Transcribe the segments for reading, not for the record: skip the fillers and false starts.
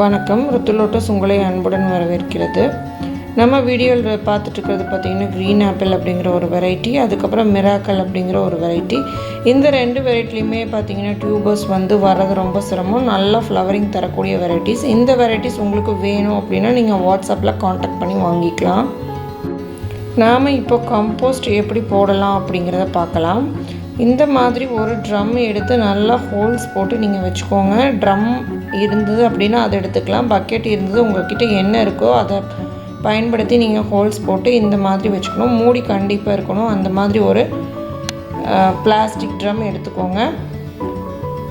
வணக்கம். ருத்துலோட்டஸ் உங்களை அன்புடன் வரவேற்கிறது. நம்ம வீடியோவில் பார்த்துட்ருக்கிறது பார்த்திங்கன்னா க்ரீன் ஆப்பிள் அப்படிங்கிற ஒரு வெரைட்டி, அதுக்கப்புறம் மிராக்கல் அப்படிங்கிற ஒரு வெரைட்டி. இந்த ரெண்டு வெரைட்டிலையுமே பார்த்திங்கன்னா டியூபர்ஸ் வர்றது ரொம்ப சிரமம். நல்லா ஃப்ளவரிங் தரக்கூடிய வெரைட்டிஸ். இந்த வெரைட்டிஸ் உங்களுக்கு வேணும் அப்படின்னா நீங்கள் வாட்ஸ்அப்பில் காண்டாக்ட் பண்ணி வாங்கிக்கலாம். நாம் இப்போ கம்போஸ்ட் எப்படி போடலாம் அப்படிங்கிறத பார்க்கலாம். இந்த மாதிரி ஒரு ட்ரம் எடுத்து நல்லா ஹோல்ஸ் போட்டு நீங்கள் வச்சுக்கோங்க. ட்ரம் இருந்தது அப்படின்னா அதை எடுத்துக்கலாம். பக்கெட் இருந்தது உங்கள்கிட்ட என்ன இருக்கோ அதை பயன்படுத்தி நீங்கள் ஹோல்ஸ் போட்டு இந்த மாதிரி வச்சுக்கணும். மூடி கண்டிப்பாக இருக்கணும். அந்த மாதிரி ஒரு பிளாஸ்டிக் ட்ரம் எடுத்துக்கோங்க.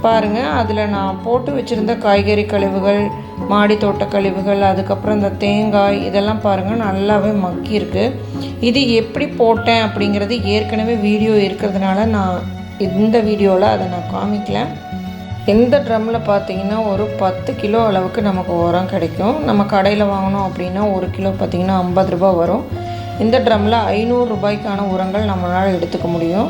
பாருங்கள், அதில் நான் போட்டு வச்சுருந்த காய்கறி கழிவுகள், மாடி தோட்ட கழிவுகள், அதுக்கப்புறம் இந்த தேங்காய் இதெல்லாம் பாருங்கள் நல்லாவே மக்கி இருக்குது. இது எப்படி போட்டேன் அப்படிங்கிறது ஏற்கனவே வீடியோ இருக்கிறதுனால நான் இந்த வீடியோவில் அதை நான் காமிக்கல. இந்த ட்ரம்மில் பார்த்திங்கன்னா ஒரு 10 கிலோ அளவுக்கு நமக்கு உரம் கிடைக்கும். நம்ம கடையில் வாங்கினோம் அப்படின்னா 1 கிலோ பார்த்திங்கன்னா 50 ரூபா வரும். இந்த ட்ரம்மில் 500 ரூபாய்க்கான உரங்கள் நம்மளால் எடுத்துக்க முடியும்.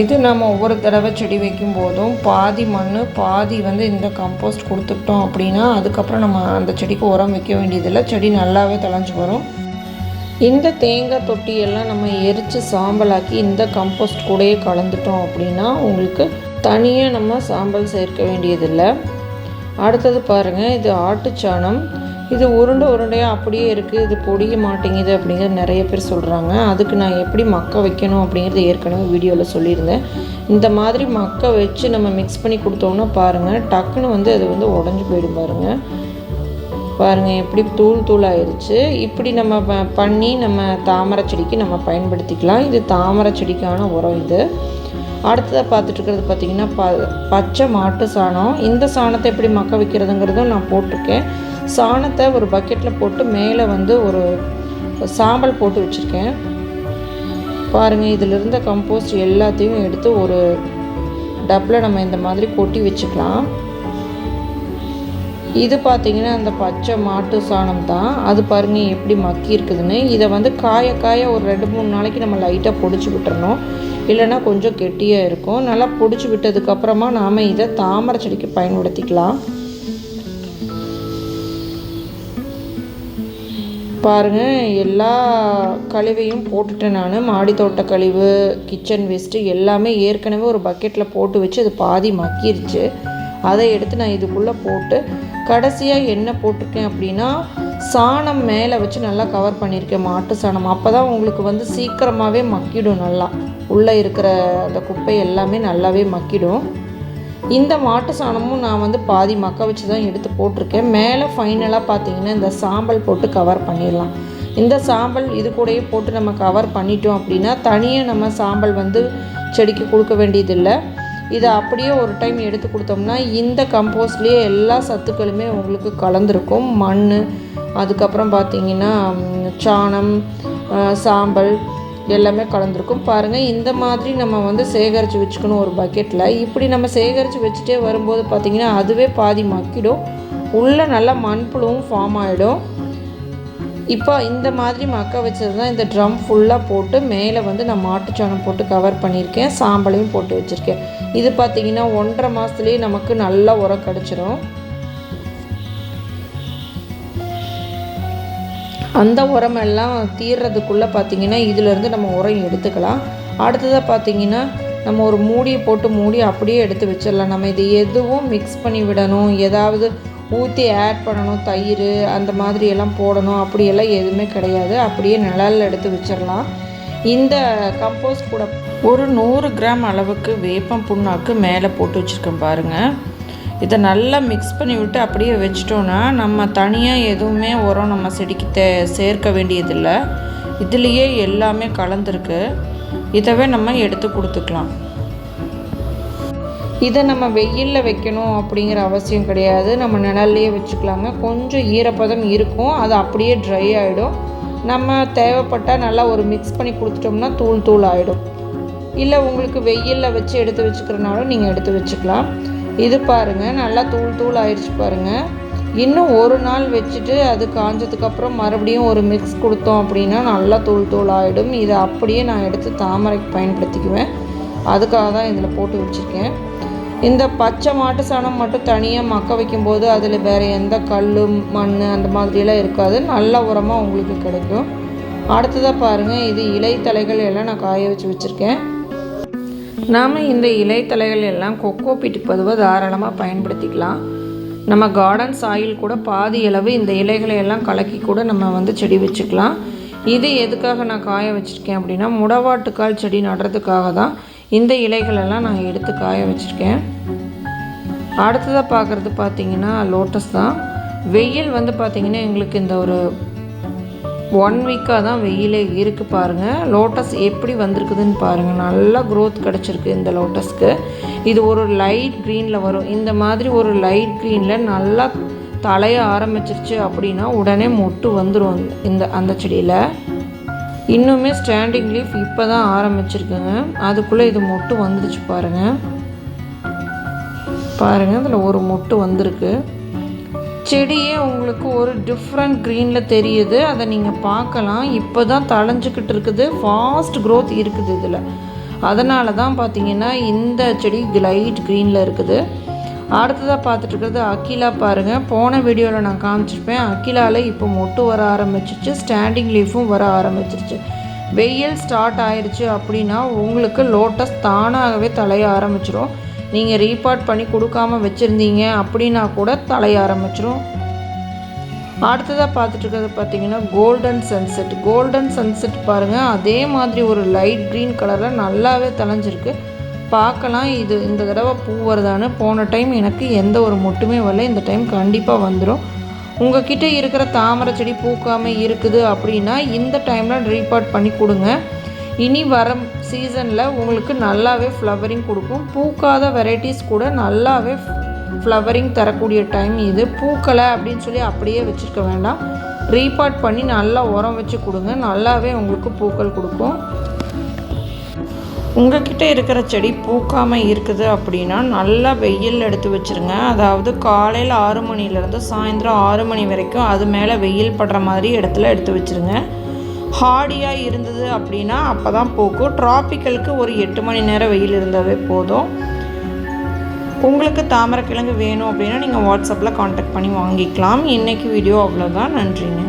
இது நம்ம ஒவ்வொரு தடவை செடி வைக்கும் போதும் பாதி மண் பாதி இந்த கம்போஸ்ட் கொடுத்துட்டோம் அப்படின்னா அதுக்கப்புறம் நம்ம அந்த செடிக்கு உரம் வைக்க வேண்டியதில்லை. செடி நல்லாவே தழைஞ்சு வரும். இந்த தேங்காய் தொட்டியெல்லாம் நம்ம எரித்து சாம்பலாக்கி இந்த கம்போஸ்ட் கூடயே கலந்துட்டோம் அப்படின்னா உங்களுக்கு தனியாக நம்ம சாம்பல் சேர்க்க வேண்டியதில்லை. அடுத்தது பாருங்கள், இது ஆட்டுச்சாணம். இது உருண்டையாக அப்படியே இருக்குது, இது பொடிய மாட்டேங்குது அப்படிங்கிறது நிறைய பேர் சொல்கிறாங்க. அதுக்கு நான் எப்படி மக்க வைக்கணும் அப்படிங்கிறது ஏற்கனவே வீடியோவில் சொல்லியிருந்தேன். இந்த மாதிரி மக்க வச்சு நம்ம மிக்ஸ் பண்ணி கொடுத்தோன்னா பாருங்கள் டக்குன்னு அது உடஞ்சி போயிடும். பாருங்கள் எப்படி தூள் ஆயிடுச்சு. இப்படி நம்ம பண்ணி நம்ம தாமரை செடிக்கு நம்ம பயன்படுத்திக்கலாம். இது தாமரை செடிக்கான உரம். இது அடுத்ததாக பார்த்துட்ருக்கிறது பார்த்திங்கன்னா பச்சை மாட்டு சாணம். இந்த சாணத்தை எப்படி மக்க வைக்கிறதுங்கிறதும் நான் போட்டிருக்கேன். சாணத்தை ஒரு பக்கெட்டில் போட்டு மேலே ஒரு சாம்பல் போட்டு வச்சுருக்கேன். பாருங்கள், இதில் இருந்த கம்போஸ்ட் எல்லாத்தையும் எடுத்து ஒரு டப்பில் நம்ம இந்த மாதிரி கொட்டி வச்சுக்கலாம். இது பார்த்திங்கன்னா அந்த பச்சை மாட்டு சாணம் தான். அது பாருங்கள் எப்படி மக்கி இருக்குதுன்னு. இதை காய ஒரு 2-3 நாளைக்கு நம்ம லைட்டாக பொடிச்சு விட்டுறணும். இல்லைன்னா கொஞ்சம் கெட்டியாக இருக்கும். நல்லா பொடிச்சு விட்டதுக்கப்புறமா நாம் இதை தாமரை செடிக்கு பயன்படுத்திக்கலாம். பாருங்கள், எல்லா கழிவையும் போட்டுட்டேன் நான். மாடி தோட்ட கழிவு, கிச்சன் வேஸ்ட்டு எல்லாமே ஏற்கனவே ஒரு பக்கெட்டில் போட்டு வச்சு அது பாதி மக்கிருச்சு. அதை எடுத்து நான் இதுக்குள்ளே போட்டு கடைசியாக என்ன போட்டிருக்கேன் அப்படின்னா சாணம் மேலே வச்சு நல்லா கவர் பண்ணியிருக்கேன், மாட்டு சாணம். அப்போ தான் உங்களுக்கு சீக்கிரமாகவே மக்கிடும். நல்லா உள்ளே இருக்கிற அந்த குப்பை எல்லாமே நல்லாவே மக்கிடும். இந்த மாட்டு சாணமும் நான் பாதி மக்க வச்சு தான் எடுத்து போட்டிருக்கேன். மேலே ஃபைனலாக பார்த்திங்கன்னா இந்த சாம்பல் போட்டு கவர் பண்ணிடலாம். இந்த சாம்பல் இது கூடயே போட்டு நம்ம கவர் பண்ணிட்டோம் அப்படின்னா தனியாக நம்ம சாம்பல் செடிக்கு கொடுக்க வேண்டியதில்லை. இதை அப்படியே ஒரு டைம் எடுத்து கொடுத்தோம்னா இந்த கம்போஸ்ட்லேயே எல்லா சத்துக்களுமே உங்களுக்கு கலந்துருக்கும். மண், அதுக்கப்புறம் பார்த்திங்கன்னா சாணம், சாம்பல் எல்லாமே கலந்துருக்கும். பாருங்கள், இந்த மாதிரி நம்ம சேகரித்து வச்சுக்கணும் ஒரு பக்கெட்டில். இப்படி நம்ம சேகரித்து வச்சுட்டே வரும்போது பார்த்திங்கன்னா அதுவே பாதி மக்கிடும். உள்ளே நல்லா மண்புழுவும் ஃபார்ம் ஆகிடும். இப்போ இந்த மாதிரி மக்க வச்சது தான் இந்த ட்ரம் ஃபுல்லாக போட்டு மேலே நான் மாட்டுச்சாணம் போட்டு கவர் பண்ணியிருக்கேன். சாம்பலையும் போட்டு வச்சுருக்கேன். இது பார்த்திங்கன்னா 1.5 மாதத்துலேயே நமக்கு நல்லா உரம் கிடச்சிரும். அந்த உரமெல்லாம் தீர்றதுக்குள்ளே பார்த்திங்கன்னா இதிலேருந்து நம்ம உரம் எடுத்துக்கலாம். அடுத்ததாக பார்த்திங்கன்னா நம்ம ஒரு மூடியை போட்டு மூடி அப்படியே எடுத்து வச்சிடலாம். நம்ம இது எதுவும் மிக்ஸ் பண்ணி விடணும், ஏதாவது ஊற்றி ஆட் பண்ணணும், தயிர் அந்த மாதிரி எல்லாம் போடணும் அப்படியெல்லாம் எதுவுமே கிடையாது. அப்படியே நிழலில் எடுத்து வச்சிடலாம். இந்த கம்போஸ்ட் கூட ஒரு 100 கிராம் அளவுக்கு வேப்பம் புண்ணாக்கு மேலே போட்டு வச்சுருக்கேன். பாருங்கள், இதை நல்லா மிக்ஸ் பண்ணி விட்டு அப்படியே வச்சிட்டோன்னா நம்ம தனியாக எதுவுமே உரம் நம்ம செடிக்கு சேர்க்க வேண்டியதில்லை. இதுலேயே எல்லாமே கலந்துருக்கு. இதவே நம்ம எடுத்து கொடுத்துக்கலாம். இதை நம்ம வெயிலில் வைக்கணும் அப்படிங்கிற அவசியம் கிடையாது. நம்ம நிழல்லையே வச்சுக்கலாங்க. கொஞ்சம் ஈரப்பதம் இருக்கும், அது அப்படியே ட்ரை ஆகிடும். நம்ம தேவைப்பட்டால் நல்லா ஒரு மிக்ஸ் பண்ணி கொடுத்துட்டோம்னா தூள் ஆகிடும். இல்லை உங்களுக்கு வெயிலில் வச்சு எடுத்து வச்சுக்கிறனாலும் நீங்கள் எடுத்து வச்சுக்கலாம். இது பாருங்கள் நல்லா தூள் ஆயிடுச்சு பாருங்கள். இன்னும் ஒரு நாள் வச்சுட்டு அது காஞ்சதுக்கப்புறம் மறுபடியும் ஒரு மிக்ஸ் கொடுத்தோம் அப்படின்னா நல்லா தூள் ஆகிடும். இதை அப்படியே நான் எடுத்து தாமரைக்கு பயன்படுத்திக்குவேன். அதுக்காக தான் இதில் போட்டு வச்சுருக்கேன். இந்த பச்சை மாட்டு சாணம் மட்டும் தனியாக மக்க வைக்கும்போது அதில் வேறு எந்த கல் மண் அந்த மாதிரியெல்லாம் இருக்காது, நல்ல உரமாக உங்களுக்கு கிடைக்கும். அடுத்ததாக பாருங்கள், இது இலைத்தலைகள் எல்லாம் நான் காய வச்சு வச்சுருக்கேன். நாம் இந்த இலைத்தலைகள் எல்லாம் கொக்கோ பீட்டுக்கு பொதுவாக தாராளமாக பயன்படுத்திக்கலாம். நம்ம கார்டன் சாயில் கூட பாதி அளவு இந்த இலைகளை எல்லாம் கலக்கி கூட நம்ம செடி வச்சுக்கலாம். இது எதுக்காக நான் காய வச்சுருக்கேன் அப்படின்னா, முடவாட்டுக்கால் செடி நடுறதுக்காக தான் இந்த இலைகளெல்லாம் நான் எடுத்து காய வச்சுருக்கேன். அடுத்ததாக பார்க்குறது பார்த்திங்கன்னா லோட்டஸ் தான். வெயில் பார்த்திங்கன்னா எங்களுக்கு இந்த ஒரு 1 வீக்காக தான் வெயிலே இருக்குது பாருங்கள். லோட்டஸ் எப்படி வந்திருக்குதுன்னு பாருங்கள், நல்லா க்ரோத் கிடச்சிருக்கு இந்த லோட்டஸ்க்கு. இது ஒரு லைட் க்ரீனில் வரும். இந்த மாதிரி ஒரு லைட் க்ரீனில் நல்லா தலைய ஆரம்பிச்சிருச்சு அப்படின்னா உடனே மொட்டு வந்துடும் அந்த செடியில். இன்னுமே ஸ்டாண்டிங் லீஃப் இப்போ தான் ஆரம்பிச்சிருக்குங்க, அதுக்குள்ளே இது மொட்டு வந்துடுச்சு பாருங்கள். அதில் ஒரு மொட்டு வந்திருக்கு. செடியே உங்களுக்கு ஒரு டிஃப்ரெண்ட் க்ரீனில் தெரியுது, அதை நீங்கள் பார்க்கலாம். இப்போ தான் தழைஞ்சிக்கிட்டு இருக்குது, ஃபாஸ்ட் க்ரோத் இருக்குது இதில். அதனால தான் பார்த்திங்கன்னா இந்த செடி லைட் க்ரீனில் இருக்குது. அடுத்ததாக பார்த்துட்ருக்கிறது அக்கிலா பாருங்கள். போன வீடியோவில் நான் காமிச்சிருப்பேன், அக்கிலாவில் இப்போ மொட்டு வர ஆரம்பிச்சிருச்சு, ஸ்டாண்டிங் லீஃபும் வர ஆரம்பிச்சிருச்சு. வெயில் ஸ்டார்ட் ஆயிடுச்சு அப்படின்னா உங்களுக்கு லோட்டஸ் தானாகவே தலைய ஆரம்பிச்சிடும். நீங்கள் ரீபாட் பண்ணி கொடுக்காமல் வச்சுருந்தீங்க அப்படின்னா கூட தலைய ஆரம்பிச்சிடும். அடுத்ததாக பார்த்துட்ருக்கிறது பார்த்திங்கன்னா கோல்டன் சன்செட் பாருங்கள். அதே மாதிரி ஒரு லைட் க்ரீன் கலரில் நல்லாவே தலைஞ்சிருக்கு, பார்க்கலாம். இது இந்த தடவை பூ வருதான்னு. போன டைம் எனக்கு எந்த ஒரு மொட்டுமே வரல, இந்த டைம் கண்டிப்பாக வந்துடும். உங்கள் கிட்டே இருக்கிற தாமரை செடி பூக்காமல் இருக்குது அப்படின்னா இந்த டைமில் ரீபாட் பண்ணி கொடுங்க. இனி வர சீசனில் உங்களுக்கு நல்லாவே ஃப்ளவரிங் கொடுக்கும். பூக்காத வெரைட்டிஸ் கூட நல்லாவே ஃப்ளவரிங் தரக்கூடிய டைம் இது. பூக்களை அப்படின்னு சொல்லி அப்படியே வச்சுருக்க வேண்டாம், ரீபாட் பண்ணி நல்லா உரம் வச்சு கொடுங்க, நல்லாவே உங்களுக்கு பூக்கள் கொடுக்கும். உங்கள்கிட்ட இருக்கிற செடி பூக்காமல் இருக்குது அப்படின்னா நல்லா வெயில் எடுத்து வச்சுருங்க. அதாவது காலையில் 6 மணிலேருந்து சாயந்தரம் 6 மணி வரைக்கும் அது மேலே வெயில் படுற மாதிரி இடத்துல எடுத்து வச்சுருங்க. ஹார்டியாக இருந்தது அப்படின்னா அப்போ தான் பூக்கும். ட்ராபிக்கலுக்கு ஒரு 8 மணி நேரம் வெயில் இருந்தாவே போதும். உங்களுக்கு தாமரை கிழங்கு வேணும் அப்படின்னா நீங்கள் வாட்ஸ்அப்பில் காண்டாக்ட் பண்ணி வாங்கிக்கலாம். இன்றைக்கி வீடியோ அவ்வளோதான். நன்றிங்க.